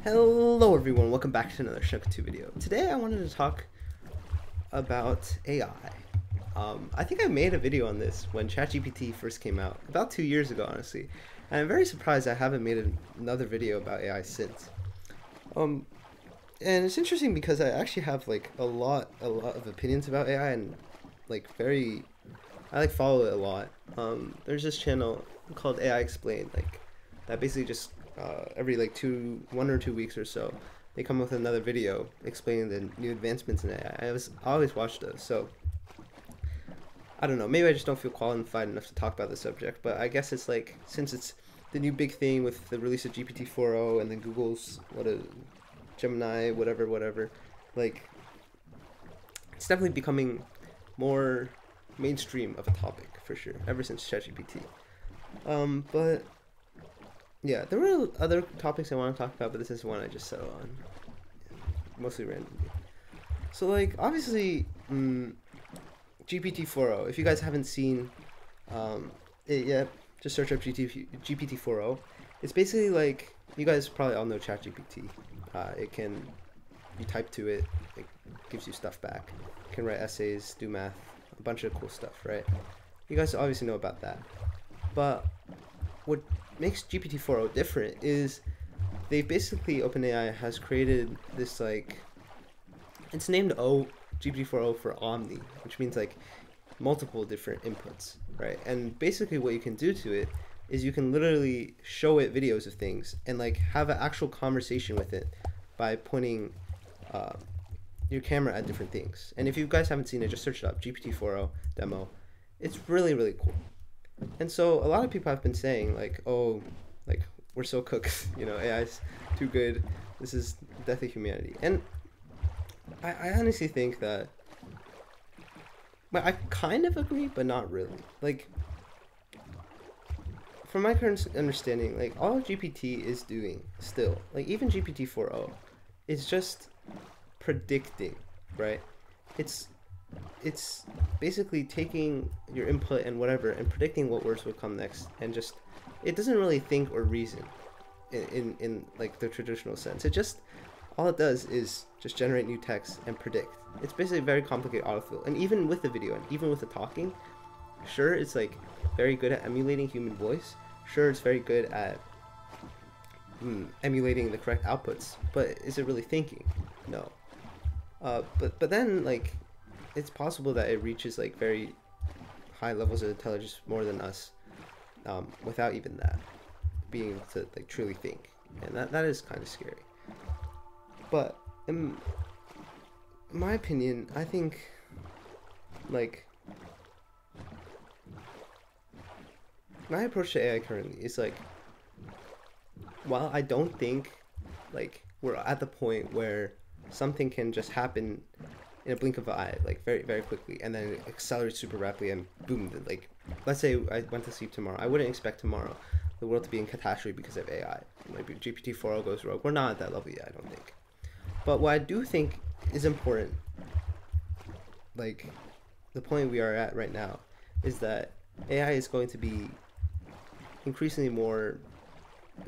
Hello everyone, welcome back to another Shnuckatwo video. Today I wanted to talk about AI. I think I made a video on this when ChatGPT first came out, about 2 years ago honestly, and I'm very surprised I haven't made another video about AI since. And it's interesting because I actually have like a lot of opinions about AI and I follow it a lot. There's this channel called AI Explained, that basically just every 1 or 2 weeks or so, they come with another video explaining the new advancements in AI. I always watch those, so I don't know. Maybe I just don't feel qualified enough to talk about the subject, but I guess it's since it's the new big thing with the release of GPT 4.0 and then Google's Gemini, whatever, it's definitely becoming more mainstream of a topic for sure. Ever since ChatGPT, but yeah, there were other topics I want to talk about, but this is one I just settled on, mostly randomly. So, obviously, GPT 4.0, if you guys haven't seen it yet, just search up GPT 4.0. It's basically you guys probably all know ChatGPT. You type to it, it gives you stuff back. You can write essays, do math, a bunch of cool stuff, right? You guys obviously know about that. But what makes GPT 4.0 different is OpenAI has created this it's named GPT 4.0 for Omni, which means multiple different inputs, right? And basically what you can do to it is you can literally show it videos of things and have an actual conversation with it by pointing your camera at different things. And if you guys haven't seen it, just search it up, GPT 4.0 demo. It's really cool. And so a lot of people have been saying we're so cooked, AI's too good. This is the death of humanity. And I honestly think that, I kind of agree, but not really. From my current understanding, all GPT is doing still, even GPT 4.0, is just predicting, right? It's basically taking your input and whatever and predicting what words will come next, and just it doesn't really think or reason in the traditional sense. All it does is just generate new text and predict. It's basically a very complicated autofill. And even with the video and even with the talking, sure, it's very good at emulating human voice. Sure, it's very good at emulating the correct outputs, but is it really thinking? No. But then it's possible that it reaches very high levels of intelligence, more than us, without even that being able to truly think, and that is kind of scary. But in my opinion, I think my approach to AI currently is while I don't think we're at the point where something can just happen in a blink of an eye, very quickly, and then it accelerates super rapidly, and boom, let's say I went to sleep tomorrow. I wouldn't expect tomorrow the world to be in catastrophe because of AI. Maybe GPT 4.0 goes rogue. We're not at that level yet, I don't think. But what I do think is important, the point we are at right now, is that AI is going to be increasingly more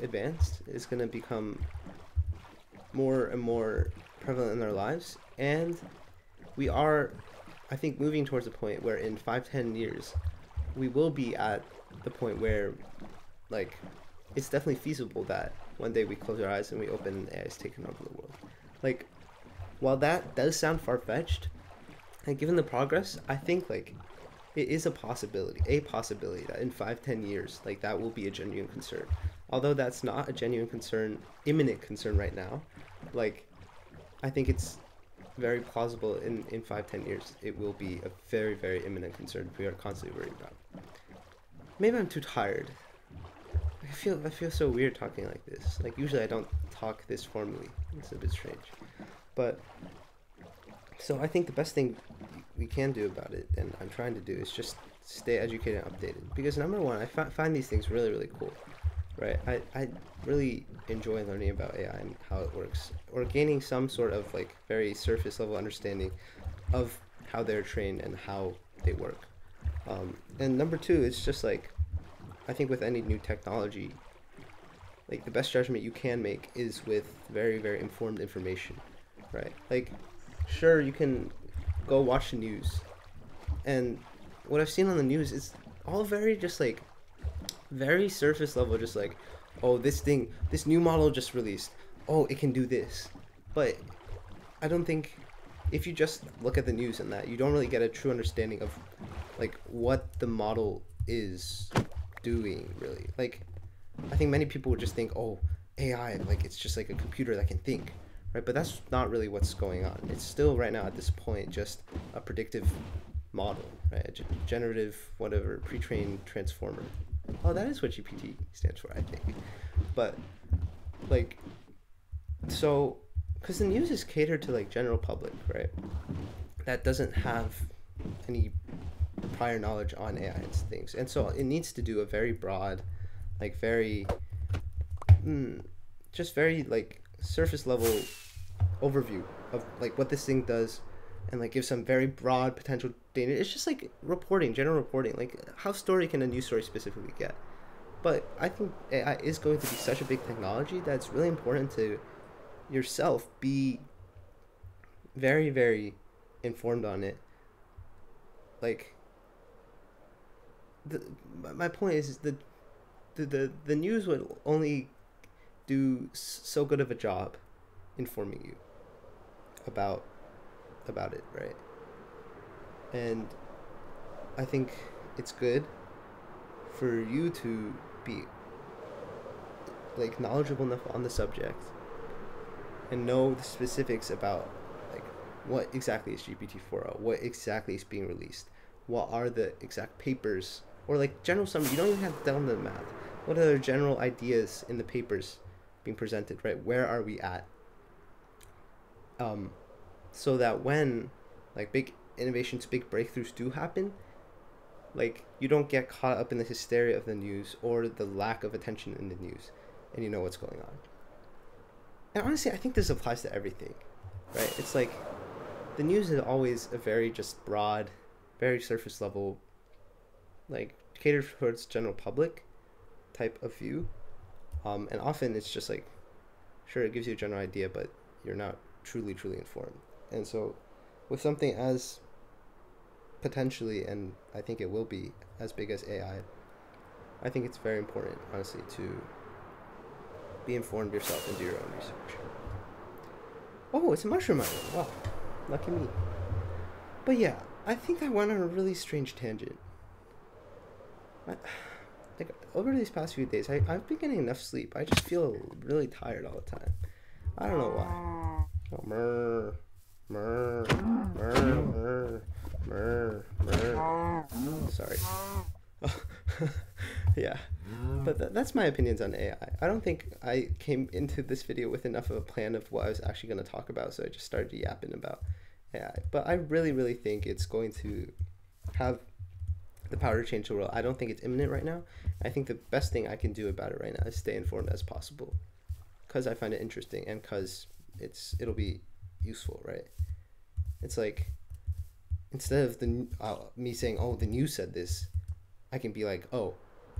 advanced. It's going to become more and more prevalent in our lives, and we are, I think, moving towards a point where in 5-10 years we will be at the point where it's definitely feasible that one day we close our eyes and we open and AI is taking over the world. While that does sound far-fetched, and given the progress, I think it is a possibility that in 5-10 years that will be a genuine concern. Although that's not a genuine concern, imminent concern right now, I think it's very plausible in 5-10 years it will be a very imminent concern we are constantly worried about. Maybe I'm too tired. I feel so weird talking like this. Usually I don't talk this formally. It's a bit strange. But so I think the best thing we can do about it, and I'm trying to do, is just stay educated and updated. Because number one, I find these things really cool, right? I really enjoy learning about AI and how it works, or gaining some sort of very surface level understanding of how they're trained and how they work. And number two, it's just I think with any new technology, like the best judgment you can make is with very, very informed information, right? Like, sure, you can go watch the news, and what I've seen on the news is all very just like very surface level, just like, oh, this new model just released, oh, it can do this. But I don't think, if you just look at the news and that, you don't really get a true understanding of like what the model is doing, really. Like, I think many people would just think, oh, AI, like it's just like a computer that can think, right? But that's not really what's going on. It's still right now at this point just a predictive model, right? A generative, whatever, pre-trained transformer. Oh, that is what GPT stands for, I think. But like, so, because the news is catered to like general public, right? That doesn't have any prior knowledge on AI and things, and so it needs to do a very broad, like very, just very like surface level overview of like what this thing does, and like give some very broad potential data. It's just like reporting, general reporting, like how story can a news story specifically get. But I think AI is going to be such a big technology that it's really important to yourself be very, very informed on it. Like, my point is the news would only do so good of a job informing you about it, right? And I think it's good for you to be like knowledgeable enough on the subject and know the specifics about like what exactly is GPT-4o, what exactly is being released, what are the exact papers, or like general summary. You don't even have to down the math. What are the general ideas in the papers being presented, right? Where are we at? So that when like big innovations, big breakthroughs do happen, like you don't get caught up in the hysteria of the news or the lack of attention in the news, and you know what's going on. And honestly, I think this applies to everything, right? It's like the news is always a very just broad, very surface level, like catered towards general public type of view, and often it's just like, sure, it gives you a general idea, but you're not truly informed. And so with something as potentially, and I think it will be as big as AI, I think it's very important, honestly, to be informed yourself and do your own research. Oh, it's a mushroom island. Wow, lucky me. But yeah, I think I went on a really strange tangent. Like over these past few days, I've been getting enough sleep. I just feel really tired all the time. I don't know why. Oh, murr, murr, murr, murr, murr, murr. Sorry. Yeah, but that's my opinions on AI. I don't think I came into this video with enough of a plan of what I was actually going to talk about, so I just started yapping about AI. But I really think it's going to have the power to change the world. I don't think it's imminent right now. I think the best thing I can do about it right now is stay informed as possible, because I find it interesting and because it'll be useful, right? It's like, instead of me saying, oh, the news said this, I can be like, oh,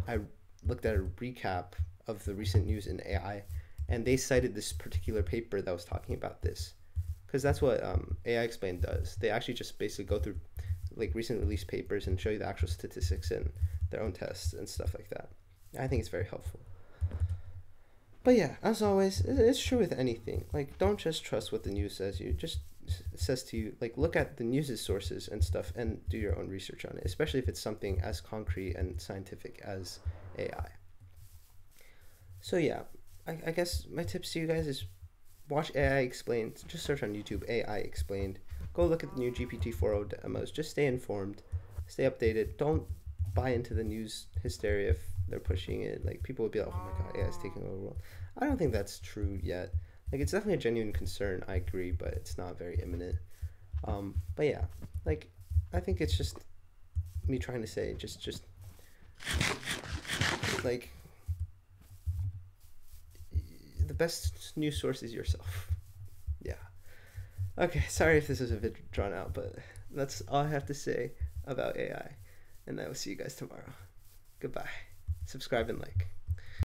I looked at a recap of the recent news in AI, and they cited this particular paper that was talking about this, because that's what AI Explained does. They actually just basically go through like recent release papers and show you the actual statistics and their own tests and stuff like that. I think it's very helpful. But yeah, as always, it's true with anything. Like, don't just trust what the news says. Says to you, like, look at the news's sources and stuff and do your own research on it, especially if it's something as concrete and scientific as AI. So yeah, I guess my tips to you guys is watch AI Explained. Just search on YouTube AI Explained. Go look at the new GPT-4o demos. Just stay informed, stay updated. Don't buy into the news hysteria if they're pushing it. Like, people would be like, oh my god, AI is taking over the world. I don't think that's true yet. Like, it's definitely a genuine concern, I agree, but it's not very imminent. But yeah, like, I think it's just me trying to say, just like, the best news source is yourself. Yeah. Okay, sorry if this is a bit drawn out, but that's all I have to say about AI. And I will see you guys tomorrow. Goodbye. Subscribe and like.